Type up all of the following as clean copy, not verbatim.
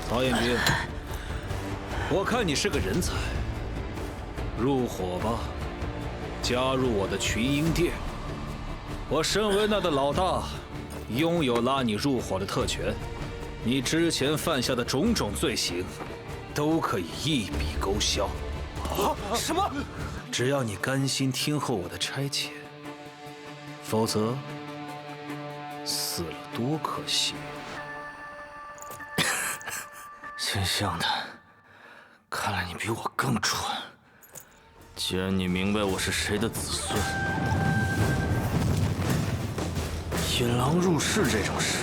曹彦斌，我看你是个人才，入伙吧，加入我的群英殿。我身为那的老大，拥有拉你入伙的特权。你之前犯下的种种罪行，都可以一笔勾销。啊！什么？只要你甘心听候我的差遣，否则死了多可惜。真相的，看来你比我更蠢。既然你明白我是谁的子孙，引狼入室这种事，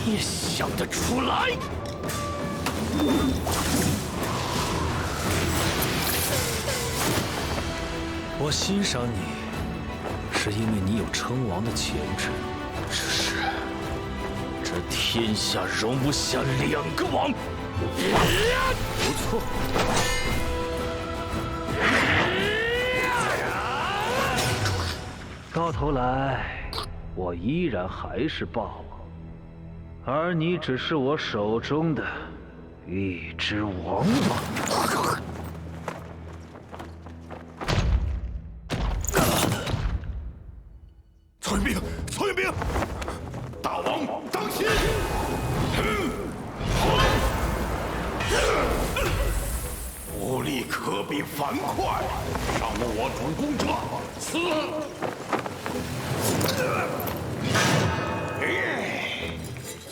你也想得出来？我欣赏你，是因为你有称王的潜质。只是这天下容不下两个王。不错。到头来，我依然还是霸王，而你只是我手中的一只王马。曹元兵，曹元兵，大王当心！无力可比樊哙，伤我主公者死！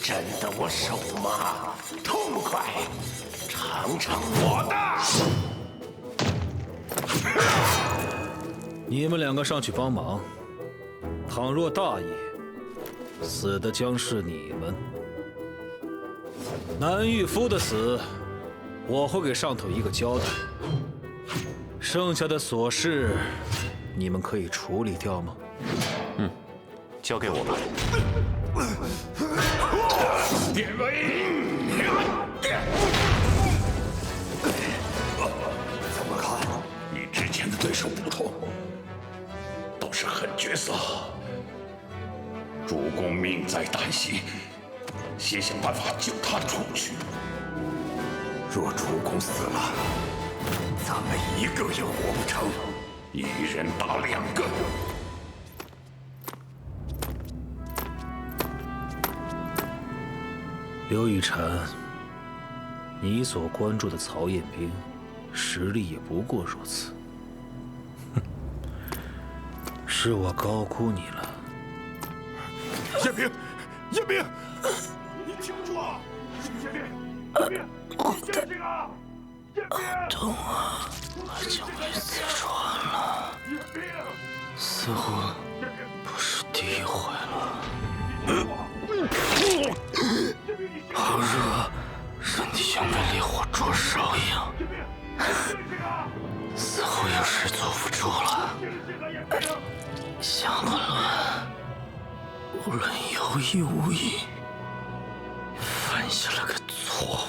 震得我手麻，痛快！尝尝我的！你们两个上去帮忙。倘若大意，死的将是你们。南狱夫的死，我会给上头一个交代。剩下的琐事，你们可以处理掉吗？交给我吧。典韦，怎么看？与之前的对手不同，都是狠角色。主公命在旦夕，先想办法救他出去。若主公死了，咱们一个也活不成，一人打两个。刘雨辰，你所关注的曹彦兵，实力也不过如此。哼，是我高估你了。彦兵，彦兵，你挺住啊！彦兵，彦兵，你醒醒啊！彦兵，痛啊！我已经被刺穿了，似乎不是第一回了。好热，身体像被烈火灼烧一样，似乎有时坐不住了。想混乱，无论有意无意，犯下了个错误。